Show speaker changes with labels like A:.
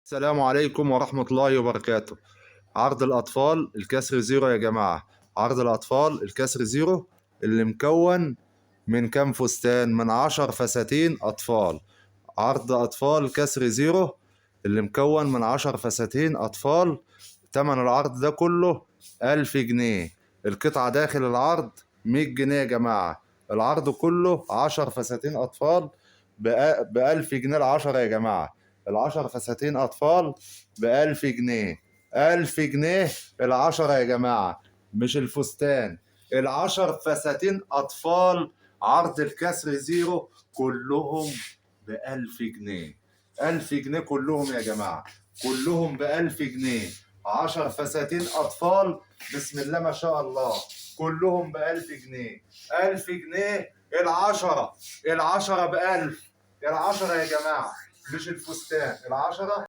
A: السلام عليكم ورحمة الله وبركاته. عرض الأطفال الكسر زيرو يا جماعة. عرض الأطفال الكسر زيرو اللي مكون من كام فستان؟ من 10 فساتين أطفال. عرض أطفال كسر زيرو اللي مكون من 10 فساتين أطفال. تمن العرض ده كله 1000 جنيه. القطعة داخل العرض 100 جنيه يا جماعة. العرض كله 10 فساتين أطفال ب1000 جنيه. العشرة يا جماعة. العشر فساتين أطفال ب1000 جنيه. 1000 جنيه العشرة يا جماعة، مش الفستان. العشر فساتين أطفال عرض الكسر زيرو كلهم ب1000 جنيه. 1000 جنيه كلهم يا جماعة، كلهم ب1000 جنيه. 10 فساتين أطفال بسم الله ما شاء الله، كلهم ب1000 جنيه. 1000 جنيه العشرة. العشرة ب1000. العشرة يا جماعة، مش الفستان. العشرة